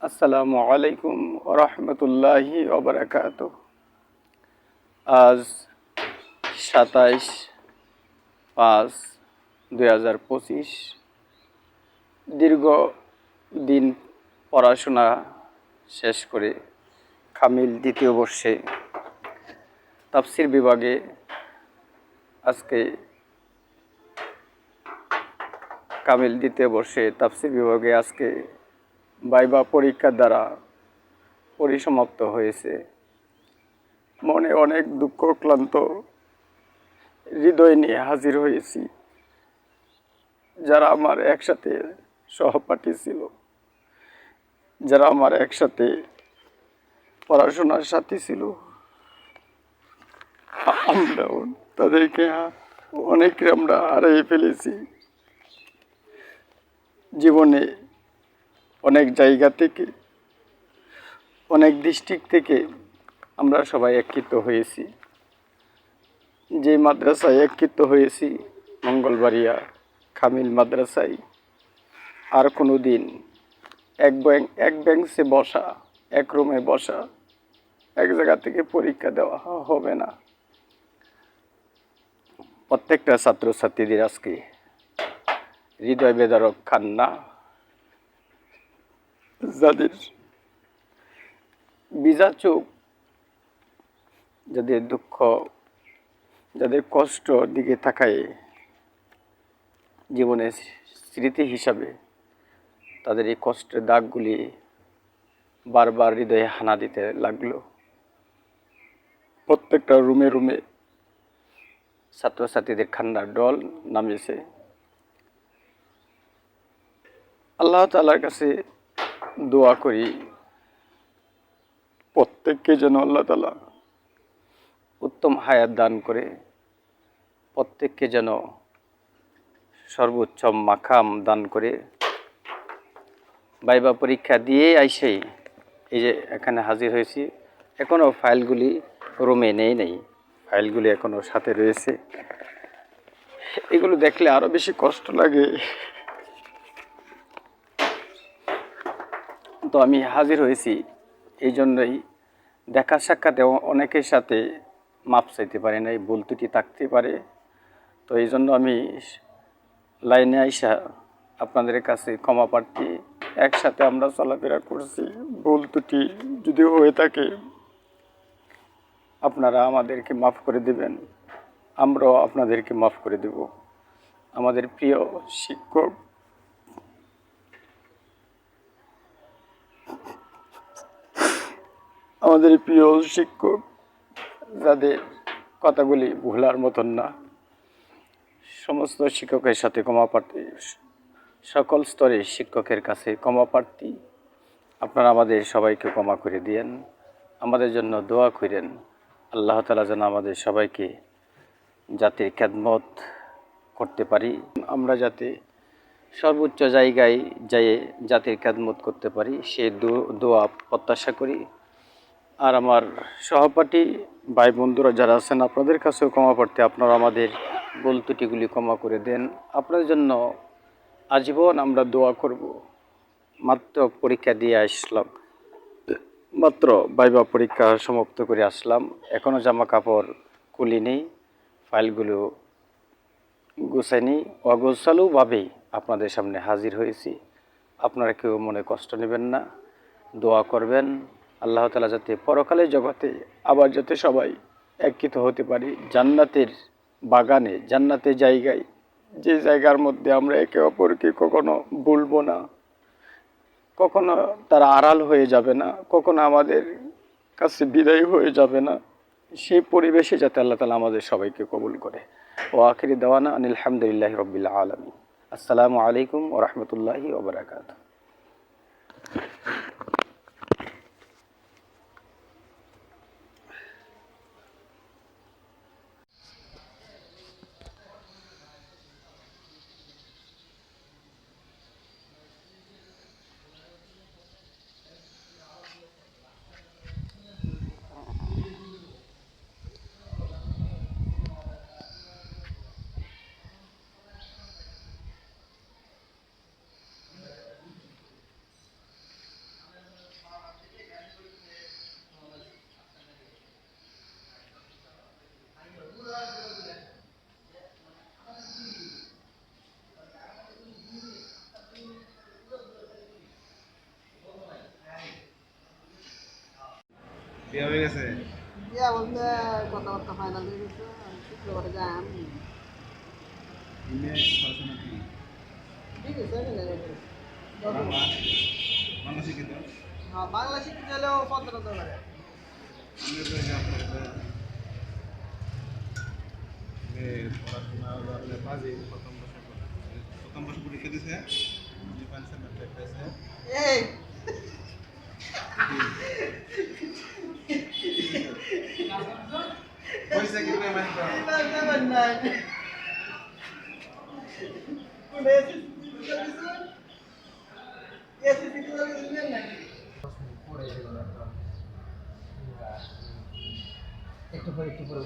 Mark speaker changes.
Speaker 1: আসসালামু আলাইকুম রহমতুল্লাহি ওবরাকাত। আজ 27/5/2025। দীর্ঘ দিন পড়াশোনা শেষ করে কামিল দ্বিতীয় বর্ষে তাফসির বিভাগে আজকে ভাইবা পরীক্ষার দ্বারা পরিসমাপ্ত হয়েছে। মনে অনেক দুঃখ ক্লান্ত হৃদয় নিয়ে হাজির হয়েছি। যারা আমার একসাথে সহপাঠী ছিল, যারা আমার একসাথে পড়াশোনার সাথী ছিল, আমরাও তাদেরকে আমরা হারিয়ে ফেলেছি। জীবনে অনেক জায়গা থেকে, অনেক ডিস্ট্রিক্ট থেকে আমরা সবাই একত্রিত হয়েছি। যে মাদ্রাসায় একত্রিত হয়েছি, মঙ্গলবাড়িয়া কামিল মাদ্রাসায়, আর কোনো দিন এক বেঞ্চে বসা, এক রুমে বসা, এক জায়গা থেকে পরীক্ষা দেওয়া হবে না। প্রত্যেকটা ছাত্রছাত্রীদের আজকে হৃদয় বেদরক কান্না, যাদের ভিজা চোখ, যাদের দুঃখ, যাদের কষ্ট দিকে তাকায় জীবনের স্মৃতি হিসাবে, তাদের এই কষ্টের দাগগুলি বারবার হৃদয়ে হানা দিতে লাগলো। প্রত্যেকটা রুমে রুমে ছাত্রছাত্রীদের কান্নার ডল নামেছে। আল্লাহ তাআলার কাছে দোয়া করি, প্রত্যেককে যেন আল্লাহ তাআলা উত্তম হায়াত দান করে, প্রত্যেককে যেন সর্বোচ্চ মাকাম দান করে। ভাইবা পরীক্ষা দিয়ে আইসেই এই যে এখানে হাজির হয়েছি। এখনও ফাইলগুলি রুমে নেই, ফাইলগুলি এখনও সাথে রয়েছে। এগুলো দেখলে আরও বেশি কষ্ট লাগে। তো আমি হাজির হয়েছি এই জন্যই, দেখা সাক্ষাতে অনেকের সাথে মাপ চাইতে পারি নাই, ভুল ত্রুটি থাকতে পারে। তো এই জন্য আমি লাইনে আইসা আপনাদের কাছে ক্ষমা প্রার্থী। একসাথে আমরা চলাফেরা করছি, ভুল ত্রুটি যদি হয়ে থাকে আপনারা আমাদেরকে মাফ করে দেবেন, আমরাও আপনাদেরকে মাফ করে দেব। আমাদের প্রিয় শিক্ষক, যাদের কথাগুলি ভোলার মতন না, সমস্ত শিক্ষকের সাথে ক্ষমা প্রার্থী, সকল স্তরের শিক্ষকের কাছে ক্ষমা প্রার্থী। আপনারা আমাদের সবাইকে ক্ষমা করে দিয়েন, আমাদের জন্য দোয়া করেন। আল্লাহ তাআলা যেন আমাদের সবাইকে জাতির খেদমত করতে পারি, আমরা যাতে সর্বোচ্চ জায়গায় যেয়ে জাতির খেদমত করতে পারি, সে দোয়া প্রত্যাশা করি। আর আমার সহপাঠী ভাই বন্ধুরা যারা আছেন, আপনাদের কাছেও ক্ষমা প্রার্থী, আপনারা আমাদের ভুল ত্রুটিগুলি ক্ষমা করে দেন। আপনাদের জন্য আজীবন আমরা দোয়া করব। মাত্র পরীক্ষা দিয়ে আসলাম, মাত্র ভাইবা পরীক্ষা সমাপ্ত করে আসলাম, এখনও জামা কাপড় খুলিনি, ফাইলগুলো গুছাইনি, অগোছালোভাবেই আপনাদের সামনে হাজির হয়েছি। আপনারা কেউ মনে কষ্ট নেবেন না, দোয়া করবেন আল্লাহ তাআলা যাতে পরকালের জগতে আবার যাতে সবাই একত্রিত হতে পারি জান্নাতের বাগানে, জান্নাতের জায়গায়, যে জায়গার মধ্যে আমরা একে অপরকে কখনো ভুলবো না, কখনো তারা আড়াল হয়ে যাবে না, কখনো আমাদের কাছে বিদায় হয়ে যাবে না। সেই পরিবেশে যাতে আল্লাহ তাআলা আমাদের সবাইকে কবুল করে। ও আখিরি দাওয়ানা আনিল হামদুলিল্লাহি রাব্বিল আলামিন। আসসালামু আলাইকুম ওয়া রাহমাতুল্লাহি ওয়া বারাকাতুহু।
Speaker 2: বিয়ে হয়ে গেছে?
Speaker 3: ইয়া বলতে কথাবার্তা ফাইনাল হয়ে গেছে শুক্রবারে যাই আমি
Speaker 2: ইমে পড়াশোনা কি?
Speaker 3: ঠিক আছে
Speaker 2: বাংলা? বাংলা শিক্ষিত?
Speaker 3: হ্যাঁ বাংলা শিখতে গেলেও 15 টাকা লাগে
Speaker 2: আমি তো এই আপনার পড়াশোনা হলো আপনার বাজে প্রথম বর্ষ পরীক্ষা দিছে পাইছে ম্যাট্রিক পাইছে
Speaker 3: এই
Speaker 2: পয়সা কি পেমেন্ট
Speaker 3: দেবেন না কোন এসি এসি থেকে দিবেন না একটু পরে একটু পরে